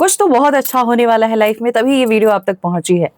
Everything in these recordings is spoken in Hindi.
कुछ तो बहुत अच्छा होने वाला है लाइफ में, तभी ये वीडियो आप तक पहुंची है।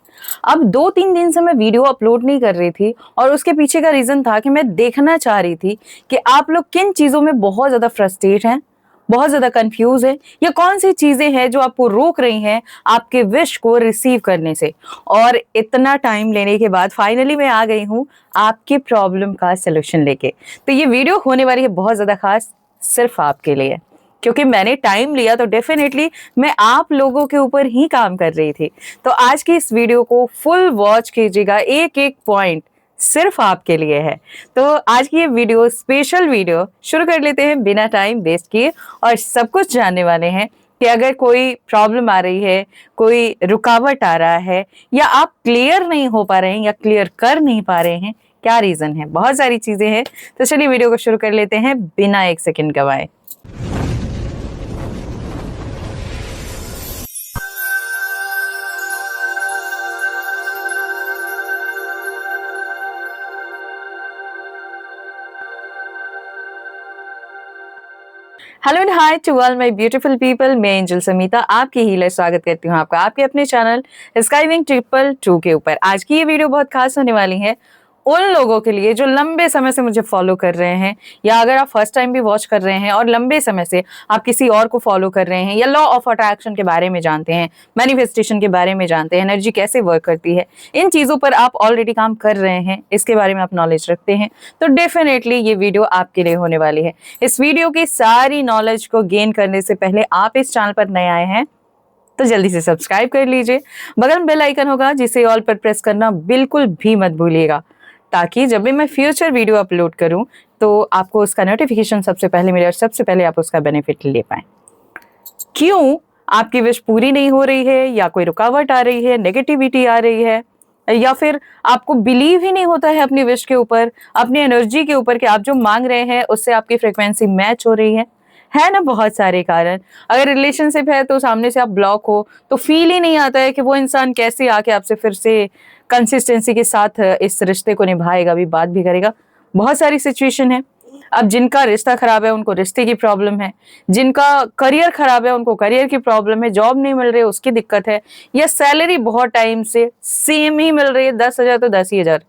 अब 2-3 दिन से मैं वीडियो अपलोड नहीं कर रही थी और उसके पीछे का रीजन था कि मैं देखना चाह रही थी कि आप लोग किन चीजों में बहुत ज्यादा फ्रस्ट्रेट हैं, बहुत ज्यादा कंफ्यूज है, या कौन सी चीजें हैं जो आपको रोक रही हैं आपके विश को रिसीव करने से। और इतना टाइम लेने के बाद फाइनली मैं आ गई हूँ आपकी प्रॉब्लम का सोल्यूशन लेके। तो ये वीडियो होने वाली है बहुत ज्यादा खास, सिर्फ आपके लिए, क्योंकि मैंने टाइम लिया तो डेफिनेटली मैं आप लोगों के ऊपर ही काम कर रही थी। तो आज की इस वीडियो को फुल वॉच कीजिएगा, एक एक पॉइंट सिर्फ आपके लिए है। तो आज की ये वीडियो स्पेशल वीडियो शुरू कर लेते हैं बिना टाइम वेस्ट किए, और सब कुछ जानने वाले हैं कि अगर कोई प्रॉब्लम आ रही है, कोई रुकावट आ रहा है, या आप क्लियर नहीं हो पा रहे हैं या क्लियर कर नहीं पा रहे हैं, क्या रीजन है। बहुत सारी चीजें हैं, तो चलिए वीडियो को शुरू कर लेते हैं बिना एक सेकंड गवाए। Hello and hi to all my beautiful people. मैं एंजल समीता आपकी हीलर स्वागत करती हूँ आपका आपके अपने चैनल स्काईविंग 222 के ऊपर। आज की ये वीडियो बहुत खास होने वाली है उन लोगों के लिए जो लंबे समय से मुझे फॉलो कर रहे हैं, या अगर आप फर्स्ट टाइम भी वॉच कर रहे हैं और लंबे समय से आप किसी और को फॉलो कर रहे हैं, या लॉ ऑफ अट्रैक्शन के बारे में जानते हैं, मैनिफेस्टेशन के बारे में जानते हैं, एनर्जी कैसे वर्क करती है, इन चीज़ों पर आप ऑलरेडी काम कर रहे हैं, इसके बारे में आप नॉलेज रखते हैं, तो डेफिनेटली ये वीडियो आपके लिए होने वाली है। इस वीडियो की सारी नॉलेज को गेन करने से पहले आप इस चैनल पर नए आए हैं तो जल्दी से सब्सक्राइब कर लीजिए। बगल में बेल आइकन होगा जिसे ऑल पर प्रेस करना बिल्कुल भी मत भूलिएगा, ताकि जब भी मैं फ्यूचर वीडियो अपलोड करूं तो आपको उसका नोटिफिकेशन सबसे पहले मिले और सबसे पहले आप उसका बेनिफिट ले पाएं। क्यों आपकी विश पूरी नहीं हो रही है, या कोई रुकावट आ रही है, नेगेटिविटी आ रही है, या फिर आपको बिलीव ही नहीं होता है अपनी विश के ऊपर, अपनी एनर्जी के ऊपर कि आप जो मांग रहे हैं उससे आपकी फ्रिक्वेंसी मैच हो रही है ना। बहुत सारे कारण। अगर रिलेशनशिप है तो सामने से आप ब्लॉक हो तो फील ही नहीं आता है कि वो इंसान कैसे आके आपसे फिर से कंसिस्टेंसी के साथ इस रिश्ते को निभाएगा भी, बात भी करेगा। बहुत सारी सिचुएशन है। अब जिनका रिश्ता खराब है उनको रिश्ते की प्रॉब्लम है, जिनका करियर खराब है उनको करियर की प्रॉब्लम है, जॉब नहीं मिल रही उसकी दिक्कत है, या सैलरी बहुत टाइम से सेम ही मिल रही है 10,000 तो 10,000,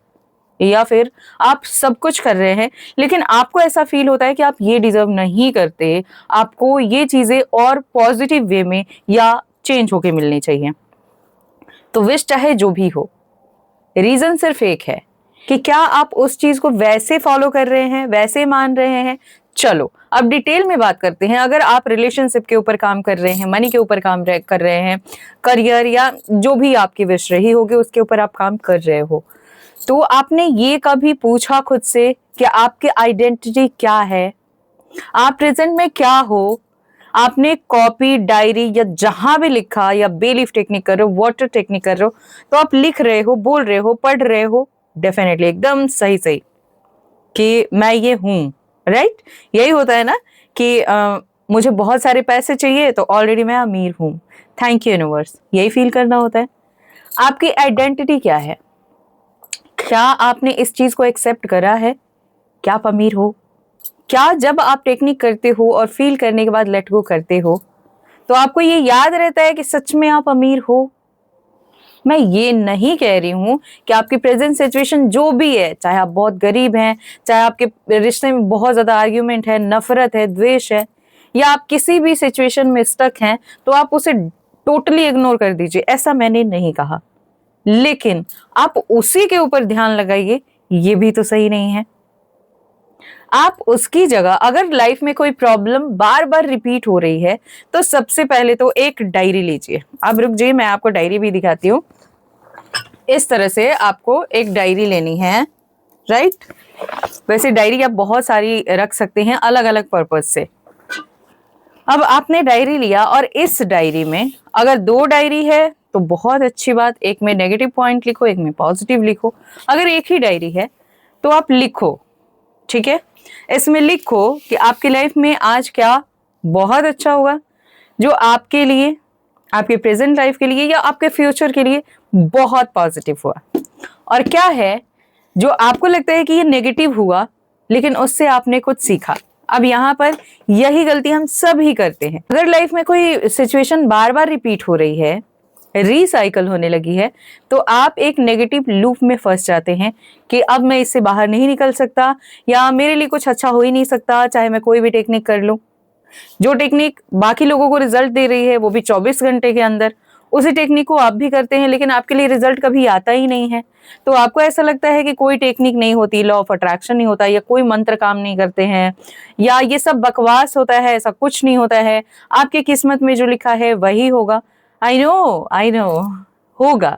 या फिर आप सब कुछ कर रहे हैं लेकिन आपको ऐसा फील होता है कि आप ये डिजर्व नहीं करते, आपको ये चीजें और पॉजिटिव वे में या चेंज होके मिलनी चाहिए। तो विश चाहे जो भी हो, रीजन सिर्फ एक है कि क्या आप उस चीज को वैसे फॉलो कर रहे हैं, वैसे मान रहे हैं। चलो अब डिटेल में बात करते हैं। अगर आप रिलेशनशिप के ऊपर काम कर रहे हैं, मनी के ऊपर काम कर रहे हैं, करियर या जो भी आपकी विश रही होगी उसके ऊपर आप काम कर रहे हो, तो आपने ये कभी पूछा खुद से कि आपकी आइडेंटिटी क्या है, आप प्रेजेंट में क्या हो। आपने कॉपी, डायरी या जहां भी लिखा, या बेलीफ टेक्निक कर रहे हो, वाटर टेक्निक कर रहे हो, तो आप लिख रहे हो, बोल रहे हो, पढ़ रहे हो, डेफिनेटली एकदम सही सही कि मैं ये हूं। राइट, यही होता है ना कि मुझे बहुत सारे पैसे चाहिए तो ऑलरेडी मैं अमीर हूं, थैंक यू यूनिवर्स, यही फील करना होता है। आपकी आइडेंटिटी क्या है? क्या आपने इस चीज को एक्सेप्ट करा है क्या आप अमीर हो? क्या जब आप टेक्निक करते हो और फील करने के बाद लेट गो करते हो तो आपको ये याद रहता है कि सच में आप अमीर हो? मैं ये नहीं कह रही हूं कि आपकी प्रेजेंट सिचुएशन जो भी है, चाहे आप बहुत गरीब हैं, चाहे आपके रिश्ते में बहुत ज्यादा आर्ग्यूमेंट है, नफरत है, द्वेष है, या आप किसी भी सिचुएशन में स्टक हैं, तो आप उसे टोटली इग्नोर कर दीजिए, ऐसा मैंने नहीं कहा। लेकिन आप उसी के ऊपर ध्यान लगाइए, ये भी तो सही नहीं है। आप उसकी जगह अगर लाइफ में कोई प्रॉब्लम बार बार रिपीट हो रही है तो सबसे पहले तो एक डायरी लीजिए। अब रुक जाइए, मैं आपको डायरी भी दिखाती हूँ। इस तरह से आपको एक डायरी लेनी है, राइट। वैसे डायरी आप बहुत सारी रख सकते हैं अलग अलग पर्पज से। अब आपने डायरी लिया और इस डायरी में अगर 2 डायरी है तो बहुत अच्छी बात, एक में नेगेटिव पॉइंट लिखो, एक में पॉजिटिव लिखो। अगर एक ही डायरी है तो आप लिखो, ठीक है। इसमें लिखो कि आपकी लाइफ में आज क्या बहुत अच्छा हुआ, जो आपके लिए, आपके प्रेजेंट लाइफ के लिए या आपके फ्यूचर के लिए बहुत पॉजिटिव हुआ, और क्या है जो आपको लगता है कि ये नेगेटिव हुआ लेकिन उससे आपने कुछ सीखा, अब यहाँ पर यही गलती हम सब ही करते हैं। अगर लाइफ में कोई सिचुएशन बार बार रिपीट हो रही है, रिसाइकल होने लगी है, तो आप एक नेगेटिव लूप में फंस जाते हैं कि अब मैं इससे बाहर नहीं निकल सकता, या मेरे लिए कुछ अच्छा हो ही नहीं सकता चाहे मैं कोई भी टेक्निक कर लूं। जो टेक्निक बाकी लोगों को रिजल्ट दे रही है वो भी 24 घंटे के अंदर, उसी टेक्निक को आप भी करते हैं लेकिन आपके लिए रिजल्ट कभी आता ही नहीं है। तो आपको ऐसा लगता है कि कोई टेक्निक नहीं होती, लॉ ऑफ अट्रैक्शन नहीं होता, या कोई मंत्र काम नहीं करते हैं, या ये सब बकवास होता है, ऐसा कुछ नहीं होता है, आपकी किस्मत में जो लिखा है वही होगा। आई नो होगा,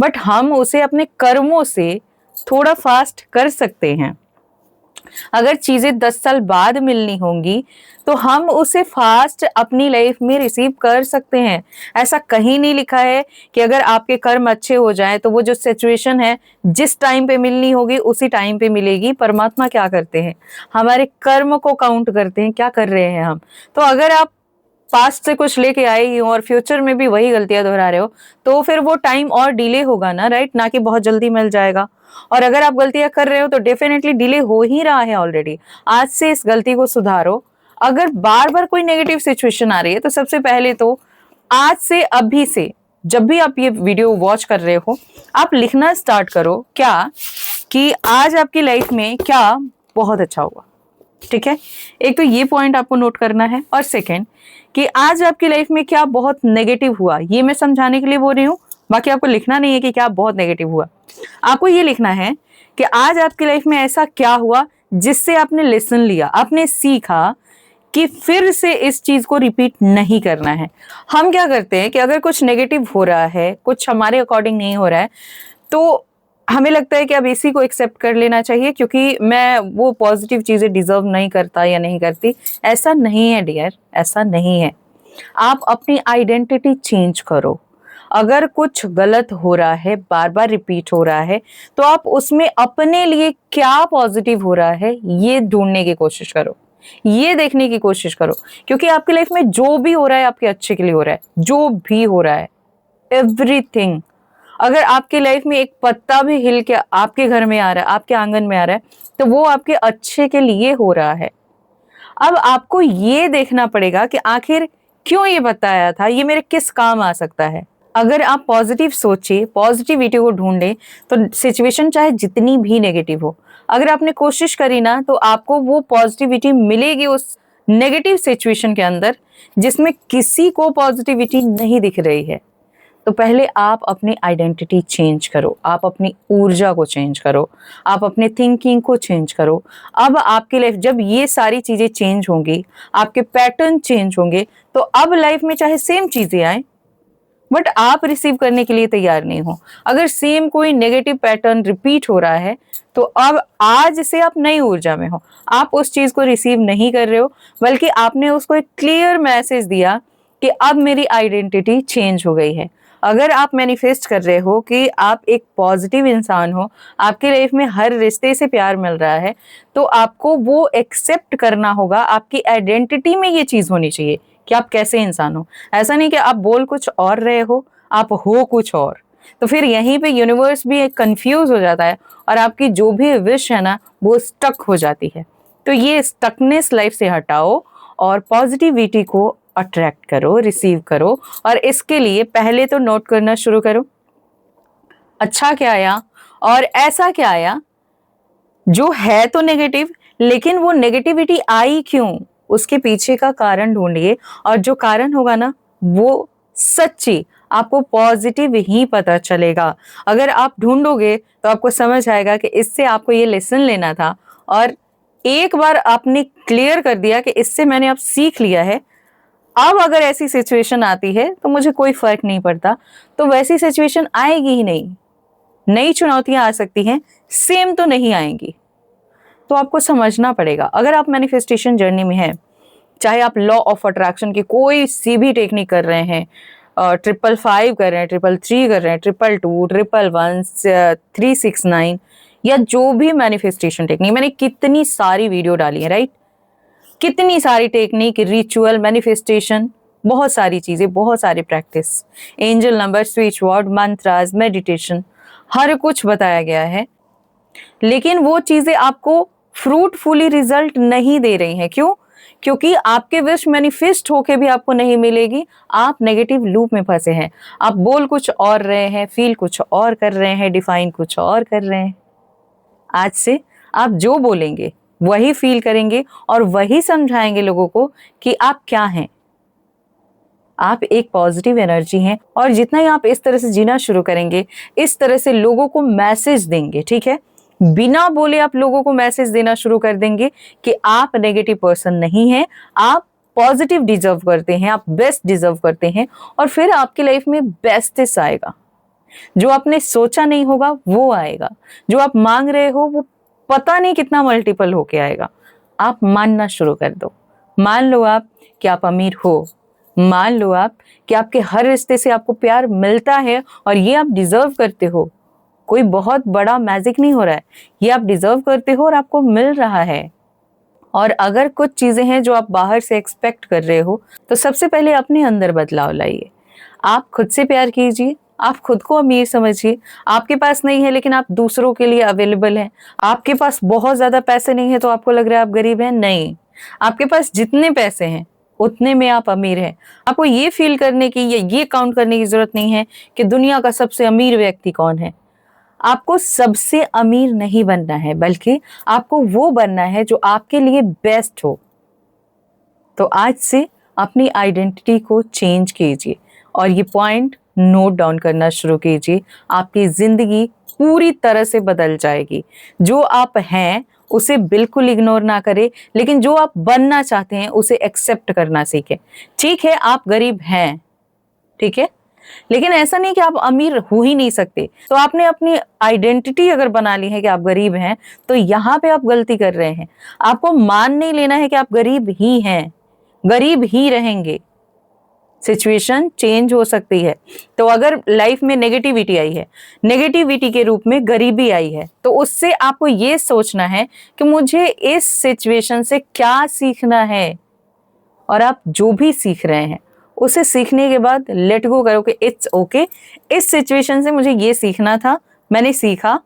बट हम उसे अपने कर्मों से थोड़ा फास्ट कर सकते हैं। अगर चीजें 10 साल बाद मिलनी होंगी तो हम उसे फास्ट अपनी लाइफ में रिसीव कर सकते हैं। ऐसा कहीं नहीं लिखा है कि अगर आपके कर्म अच्छे हो जाएं तो वो जो सिचुएशन है जिस टाइम पे मिलनी होगी उसी टाइम पे मिलेगी। परमात्मा क्या करते हैं, हमारे कर्म को काउंट करते हैं, क्या कर रहे हैं हम। तो अगर आप पास्ट से कुछ लेके आए ही हो और फ्यूचर में भी वही गलतियां दोहरा रहे हो तो फिर वो टाइम और डिले होगा ना, राइट, ना कि बहुत जल्दी मिल जाएगा। और अगर आप गलतियां कर रहे हो तो डेफिनेटली डिले हो ही रहा है ऑलरेडी। आज से इस गलती को सुधारो। अगर बार बार कोई नेगेटिव सिचुएशन आ रही है तो सबसे पहले तो आज से, अभी से, जब भी आप ये वीडियो वॉच कर रहे हो, आप लिखना स्टार्ट करो क्या कि आज आपकी लाइफ में क्या बहुत अच्छा हुआ। ठीक है, एक तो ये पॉइंट आपको नोट करना है, और सेकंड कि आज आपकी लाइफ में क्या बहुत नेगेटिव हुआ, ये मैं समझाने के लिए बोल रही हूँ। बाकी आपको लिखना नहीं है कि क्या बहुत नेगेटिव हुआ, आपको ये लिखना है कि आज आपकी लाइफ में ऐसा क्या हुआ जिससे आपने लेसन लिया, आपने सीखा कि फिर से इस चीज को रिपीट नहीं करना है। हम क्या करते हैं कि अगर कुछ नेगेटिव हो रहा है, कुछ हमारे अकॉर्डिंग नहीं हो रहा है, तो हमें लगता है कि अब इसी को एक्सेप्ट कर लेना चाहिए क्योंकि मैं वो पॉजिटिव चीजें डिजर्व नहीं करता या नहीं करती। ऐसा नहीं है डियर, ऐसा नहीं है। आप अपनी आइडेंटिटी चेंज करो। अगर कुछ गलत हो रहा है, बार बार रिपीट हो रहा है, तो आप उसमें अपने लिए क्या पॉजिटिव हो रहा है ये ढूंढने की कोशिश करो, ये देखने की कोशिश करो। क्योंकि आपकी लाइफ में जो भी हो रहा है आपके अच्छे के लिए हो रहा है, जो भी हो रहा है, एवरीथिंग। अगर आपकी लाइफ में एक पत्ता भी हिल के आपके घर में आ रहा है, आपके आंगन में आ रहा है, तो वो आपके अच्छे के लिए हो रहा है। अब आपको ये देखना पड़ेगा कि आखिर क्यों ये पत्ता आया था, ये मेरे किस काम आ सकता है। अगर आप पॉजिटिव सोचे, पॉजिटिविटी को ढूंढे, तो सिचुएशन चाहे जितनी भी नेगेटिव हो, अगर आपने कोशिश करी ना तो आपको वो पॉजिटिविटी मिलेगी उस नेगेटिव सिचुएशन के अंदर जिसमें किसी को पॉजिटिविटी नहीं दिख रही है। तो पहले आप अपनी आइडेंटिटी चेंज करो, आप अपनी ऊर्जा को चेंज करो, आप अपने थिंकिंग को चेंज करो। अब आपकी लाइफ, जब ये सारी चीजें चेंज होंगी, आपके पैटर्न चेंज होंगे, तो अब लाइफ में चाहे सेम चीजें आए बट आप रिसीव करने के लिए तैयार नहीं हो। अगर सेम कोई नेगेटिव पैटर्न रिपीट हो रहा है तो अब आज से आप नई ऊर्जा में हो, आप उस चीज को रिसीव नहीं कर रहे हो, बल्कि आपने उसको एक क्लियर मैसेज दिया कि अब मेरी आइडेंटिटी चेंज हो गई है। अगर आप मैनिफेस्ट कर रहे हो कि आप एक पॉजिटिव इंसान हो, आपकी लाइफ में हर रिश्ते से प्यार मिल रहा है, तो आपको वो एक्सेप्ट करना होगा। आपकी आइडेंटिटी में ये चीज होनी चाहिए कि आप कैसे इंसान हो। ऐसा नहीं कि आप बोल कुछ और रहे हो, आप हो कुछ और। तो फिर यहीं पे यूनिवर्स भी कंफ्यूज हो जाता है और आपकी जो भी विश है ना वो स्टक हो जाती है। तो ये स्टकनेस लाइफ से हटाओ और पॉजिटिविटी को अट्रैक्ट करो, रिसीव करो। और इसके लिए पहले तो नोट करना शुरू करो, अच्छा क्या आया और ऐसा क्या आया जो है तो नेगेटिव, लेकिन वो नेगेटिविटी आई क्यों, उसके पीछे का कारण ढूंढिए। और जो कारण होगा ना वो सच्ची आपको पॉजिटिव ही पता चलेगा। अगर आप ढूंढोगे तो आपको समझ आएगा कि इससे आपको ये लेसन लेना था, और एक बार आपने क्लियर कर दिया कि इससे मैंने अब सीख लिया है, अब अगर ऐसी सिचुएशन आती है तो मुझे कोई फर्क नहीं पड़ता। तो वैसी सिचुएशन आएगी ही नहीं, नई चुनौतियां आ सकती हैं, सेम तो नहीं आएंगी। तो आपको समझना पड़ेगा। अगर आप मैनिफेस्टेशन जर्नी में हैं, चाहे आप लॉ ऑफ अट्रैक्शन की कोई सी भी टेक्निक कर रहे हैं, 555 कर रहे हैं, 333 कर रहे हैं, 222, 111, 369, या जो भी मैनिफेस्टेशन टेक्निक, मैंने कितनी सारी वीडियो डाली है, राइट, कितनी सारी टेक्निक, रिचुअल, मैनिफेस्टेशन, बहुत सारी चीजें, बहुत सारी practice, angel number, switch word, mantras, meditation, हर कुछ बताया गया है। लेकिन वो चीजें आपको फ्रूटफुली रिजल्ट नहीं दे रही हैं। क्यों? क्योंकि आपके विश मैनिफेस्ट होके भी आपको नहीं मिलेगी। आप नेगेटिव लूप में फंसे हैं। आप बोल कुछ और रहे हैं, फील कुछ और कर रहे हैं, डिफाइन कुछ और कर रहे हैं। आज से आप जो बोलेंगे वही फील करेंगे और वही समझाएंगे लोगों को कि आप क्या हैं। आप एक पॉजिटिव एनर्जी हैं और जितना ही आप इस तरह से जीना शुरू करेंगे, इस तरह से लोगों को मैसेज देंगे, ठीक है, बिना बोले आप लोगों को मैसेज देना शुरू कर देंगे कि आप नेगेटिव पर्सन नहीं हैं, आप पॉजिटिव डिजर्व करते हैं, आप बेस्ट डिजर्व करते हैं, और फिर आपकी लाइफ में बेस्टेस्ट आएगा। जो आपने सोचा नहीं होगा वो आएगा। जो आप मांग रहे हो वो पता नहीं कितना मल्टीपल होके आएगा। आप मानना शुरू कर दो। मान लो आप कि आप अमीर हो, मान लो आप कि आपके हर रिश्ते से आपको प्यार मिलता है और ये आप डिजर्व करते हो। कोई बहुत बड़ा मैजिक नहीं हो रहा है, ये आप डिजर्व करते हो और आपको मिल रहा है। और अगर कुछ चीजें हैं जो आप बाहर से एक्सपेक्ट कर रहे हो, तो सबसे पहले अपने अंदर बदलाव लाइए। आप खुद से प्यार कीजिए, आप खुद को अमीर समझिए। आपके पास नहीं है लेकिन आप दूसरों के लिए अवेलेबल हैं। आपके पास बहुत ज्यादा पैसे नहीं है तो आपको लग रहा है आप गरीब हैं, नहीं। आपके पास जितने पैसे हैं उतने में आप अमीर हैं। आपको ये फील करने की या ये काउंट करने की जरूरत नहीं है कि दुनिया का सबसे अमीर व्यक्ति कौन है। आपको सबसे अमीर नहीं बनना है, बल्कि आपको वो बनना है जो आपके लिए बेस्ट हो। तो आज से अपनी आइडेंटिटी को चेंज कीजिए और ये पॉइंट नोट डाउन करना शुरू कीजिए। आपकी जिंदगी पूरी तरह से बदल जाएगी। जो आप हैं उसे बिल्कुल इग्नोर ना करें, लेकिन जो आप बनना चाहते हैं उसे एक्सेप्ट करना सीखें। ठीक है, आप गरीब हैं, ठीक है, लेकिन ऐसा नहीं कि आप अमीर हो ही नहीं सकते। तो आपने अपनी आइडेंटिटी अगर बना ली है कि आप गरीब हैं, तो यहाँ पे आप गलती कर रहे हैं। आपको मान नहीं लेना है कि आप गरीब ही हैं, गरीब ही रहेंगे। सिचुएशन चेंज हो सकती है। तो अगर लाइफ में नेगेटिविटी आई है, नेगेटिविटी के रूप में गरीबी आई है, तो उससे आपको ये सोचना है कि मुझे इस सिचुएशन से क्या सीखना है। और आप जो भी सीख रहे हैं उसे सीखने के बाद लेट गो करो कि इट्स ओके, इस सिचुएशन से मुझे ये सीखना था, मैंने सीखा,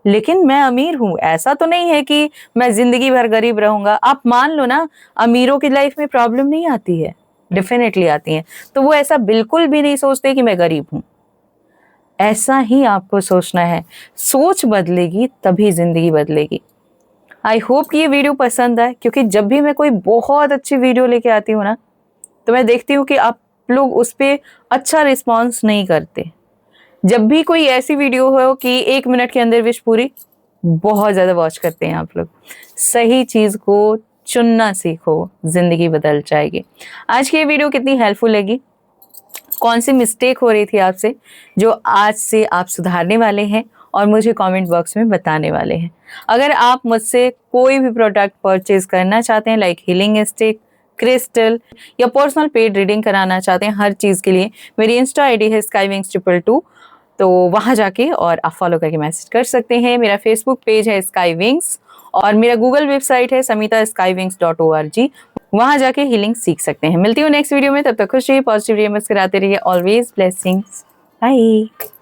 लेकिन मैं अमीर हूं। ऐसा तो नहीं है कि मैं जिंदगी भर गरीब रहूंगा। आप मान लो ना, अमीरों की लाइफ में प्रॉब्लम नहीं आती है, डेफिनेटली आती है। तो वो ऐसा बिल्कुल भी नहीं सोचते कि मैं गरीब हूं। ऐसा ही आपको सोचना है। सोच बदलेगी तभी जिंदगी बदलेगी। आई होप कि ये वीडियो पसंद आए, क्योंकि जब भी मैं कोई बहुत अच्छी वीडियो लेके आती हूँ ना, तो मैं देखती हूँ कि आप लोग उस पर अच्छा रिस्पॉन्स नहीं करते। जब भी कोई ऐसी वीडियो हो कि 1 मिनट के अंदर विश पूरी, बहुत ज्यादा वॉच करते हैं आप लोग। सही चीज को चुनना सीखो, जिंदगी बदल जाएगी। आज की ये वीडियो कितनी हेल्पफुल लगी, कौन सी मिस्टेक हो रही थी आपसे जो आज से आप सुधारने वाले हैं और मुझे कमेंट बॉक्स में बताने वाले हैं। अगर आप मुझसे कोई भी प्रोडक्ट परचेज करना चाहते हैं, लाइक हीलिंग स्टिक, क्रिस्टल, या पर्सनल पेड रीडिंग कराना चाहते हैं, हर चीज़ के लिए मेरी इंस्टा आईडी है skywings222, तो वहाँ जाके और आप फॉलो करके मैसेज कर सकते हैं। मेरा फेसबुक पेज है skywings और मेरा गूगल वेबसाइट है samitaskywings.org, वहां जाके हीलिंग सीख सकते हैं। मिलती हूँ नेक्स्ट वीडियो में, तब तक खुश रहिए, पॉजिटिव रहिए, मुस्कुराते रहिए। Always blessings. बाय।